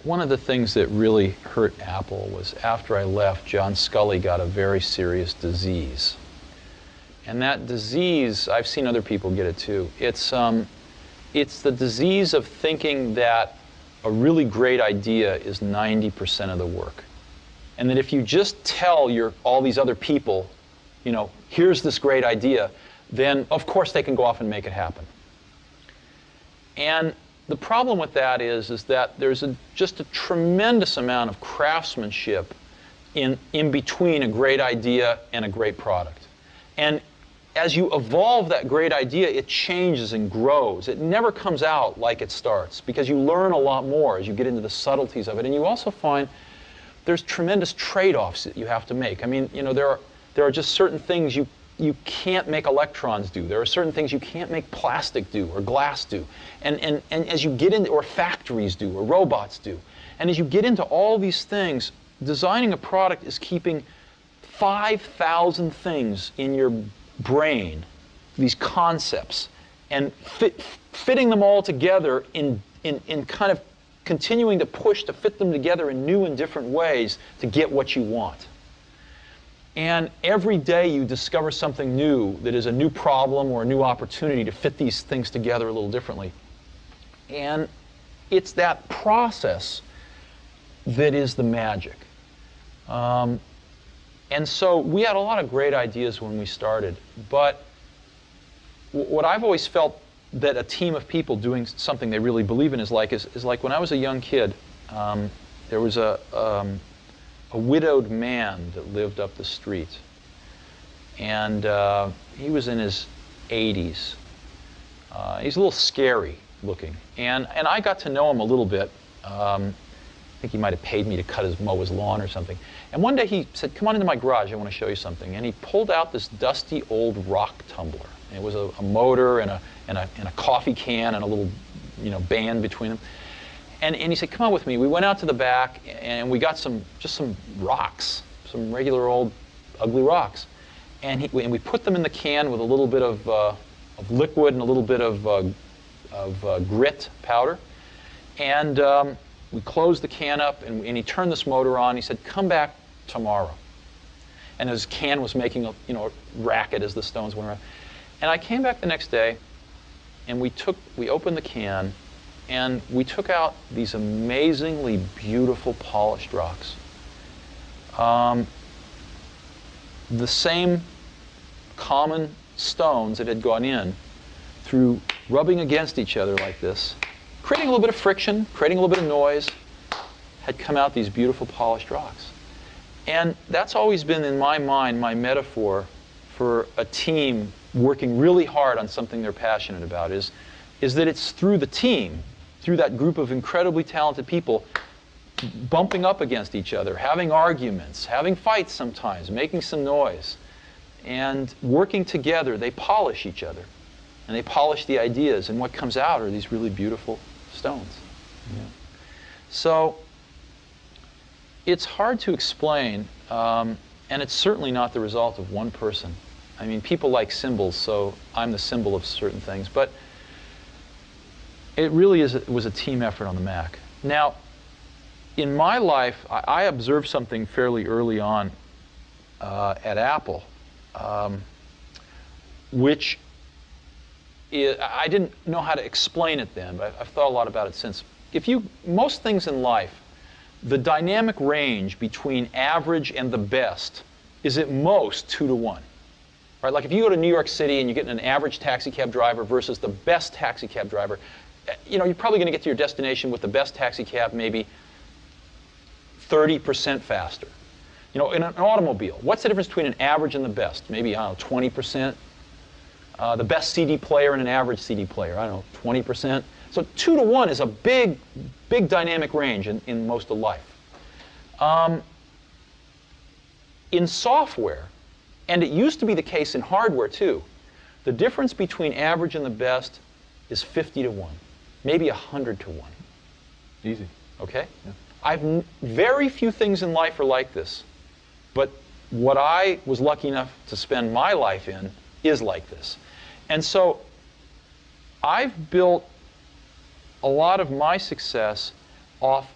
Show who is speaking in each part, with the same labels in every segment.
Speaker 1: one of the things that really hurt Apple was after I left, John Sculley got a very serious disease. And that disease, I've seen other people get it too. It's the disease of thinking that a really great idea is 90% of the work. And that if you just tell all these other people, you know, here's this great idea, then of course they can go off and make it happen. And the problem with that is that there's just a tremendous amount of craftsmanship in between a great idea and a great product. And as you evolve that great idea, it changes and grows. It never comes out like it starts, because you learn a lot more as you get into the subtleties of it. And you also find there's tremendous trade-offs that you have to make. I mean, you know, there are just certain things you can't make electrons do. There are certain things you can't make plastic do or glass do. And as you get into, or factories do, or robots do. And as you get into all these things, designing a product is keeping 5,000 things in your brain, these concepts, and fitting them all together in kind of continuing to push to fit them together in new and different ways to get what you want. And every day you discover something new that is a new problem or a new opportunity to fit these things together a little differently. And it's that process that is the magic. And so we had a lot of great ideas when we started, but what I've always felt that a team of people doing something they really believe in is like when I was a young kid, there was a widowed man that lived up the street, and he was in his 80s. He's a little scary looking, and I got to know him a little bit. I think he might have paid me to mow his lawn or something. And one day he said, "Come on into my garage, I want to show you something." And he pulled out this dusty old rock tumbler. And it was a motor and a coffee can and a little, you know, band between them. And he said, "Come on with me." We went out to the back and we got just some rocks, some regular old ugly rocks. And we put them in the can with a little bit of liquid and a little bit of grit powder. And we closed the can up, and he turned this motor on. He said, "Come back tomorrow." And his can was making a racket as the stones went around. And I came back the next day, and we opened the can, and we took out these amazingly beautiful polished rocks. The same common stones that had gone in through rubbing against each other like this, creating a little bit of friction, creating a little bit of noise, had come out these beautiful polished rocks. And that's always been, in my mind, my metaphor for a team working really hard on something they're passionate about, is that it's through the team, through that group of incredibly talented people, bumping up against each other, having arguments, having fights sometimes, making some noise, and working together, they polish each other. And they polish the ideas, and what comes out are these really beautiful stones. Yeah. So it's hard to explain, and it's certainly not the result of one person. I mean, people like symbols, so I'm the symbol of certain things, but it really was a team effort on the Mac. Now, in my life, I observed something fairly early on at Apple, which I didn't know how to explain it then, but I've thought a lot about it since. Most things in life, the dynamic range between average and the best is at most 2 to 1. Right? Like if you go to New York City and you get an average taxi cab driver versus the best taxi cab driver, you're probably going to get to your destination with the best taxi cab maybe 30% faster. In an automobile, what's the difference between an average and the best? Maybe, I don't know, 20%. The best CD player and an average CD player, I don't know, 20%. So 2 to 1 is a big, big dynamic range in most of life. In software, and it used to be the case in hardware too, the difference between average and the best is 50 to 1, maybe 100 to 1.
Speaker 2: Easy.
Speaker 1: Okay? Yeah. Very few things in life are like this, but what I was lucky enough to spend my life in is like this. And so I've built a lot of my success off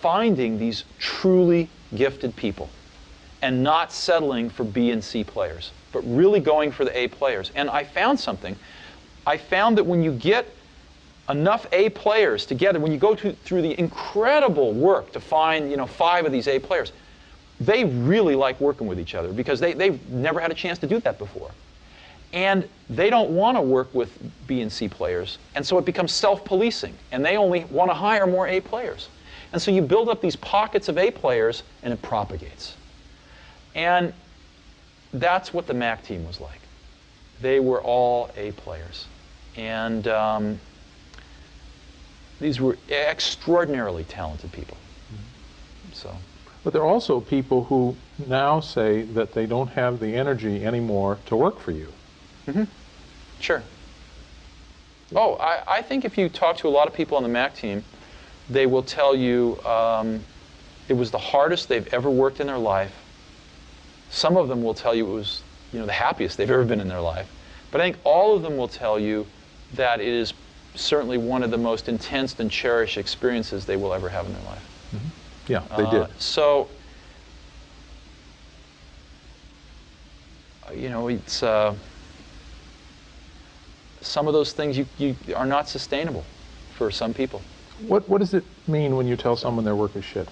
Speaker 1: finding these truly gifted people and not settling for B and C players, but really going for the A players. And I found something. I found that when you get enough A players together, when you go through the incredible work to find 5 of these A players, they really like working with each other because they've never had a chance to do that before. And they don't want to work with B and C players, and so it becomes self-policing, and they only want to hire more A players. And so you build up these pockets of A players, and it propagates. And that's what the Mac team was like. They were all A players. And these were extraordinarily talented people. So.
Speaker 2: But there are also people who now say that they don't have the energy anymore to work for you.
Speaker 1: Mm-hmm. Sure. Oh, I think if you talk to a lot of people on the Mac team, they will tell you it was the hardest they've ever worked in their life. Some of them will tell you it was the happiest they've ever been in their life. But I think all of them will tell you that it is certainly one of the most intense and cherished experiences they will ever have in their life.
Speaker 2: Mm-hmm. Yeah, they did.
Speaker 1: So, it's some of those things you are not sustainable for some people.
Speaker 2: What does it mean when you tell someone their work is shit?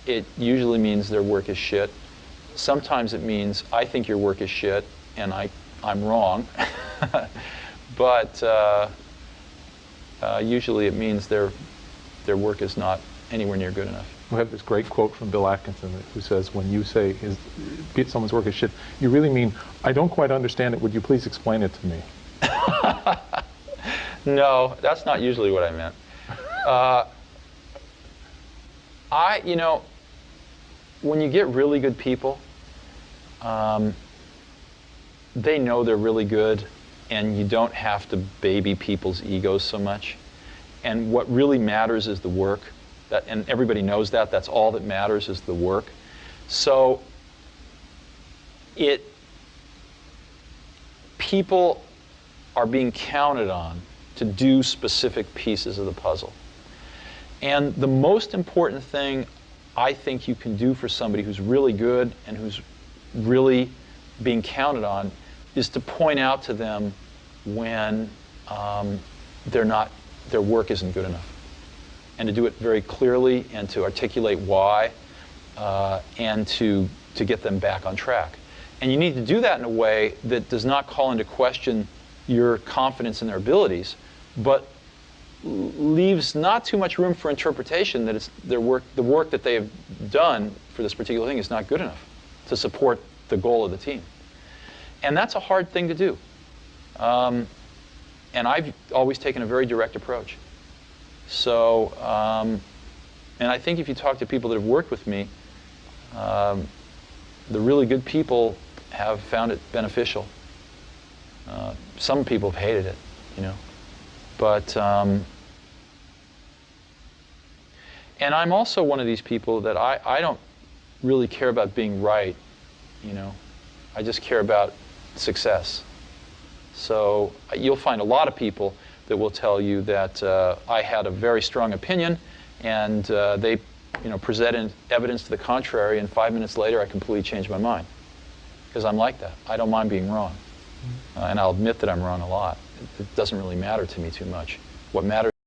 Speaker 1: It usually means their work is shit. Sometimes it means I think your work is shit and I'm wrong. But usually it means their work is not anywhere near good enough.
Speaker 2: We have this great quote from Bill Atkinson who says, when you say someone's work is shit, you really mean, I don't quite understand it, would you please explain it to me?
Speaker 1: No, that's not usually what I meant. When you get really good people, they know they're really good, and you don't have to baby people's egos so much. And what really matters is the work. And everybody knows that. That's all that matters is the work. So people are being counted on to do specific pieces of the puzzle. And the most important thing I think you can do for somebody who's really good and who's really being counted on is to point out to them when their work isn't good enough. And to do it very clearly and to articulate why and to get them back on track. And you need to do that in a way that does not call into question your confidence in their abilities, but leaves not too much room for interpretation that it's the work that they have done for this particular thing is not good enough to support the goal of the team. And that's a hard thing to do. And I've always taken a very direct approach. So, and I think if you talk to people that have worked with me, the really good people have found it beneficial. Some people have hated it, But, and I'm also one of these people that I don't really care about being right, I just care about success. So you'll find a lot of people that will tell you that I had a very strong opinion, and they, presented evidence to the contrary, and 5 minutes later I completely changed my mind. Because I'm like that. I don't mind being wrong. And I'll admit that I'm wrong a lot. It doesn't really matter to me too much. What matters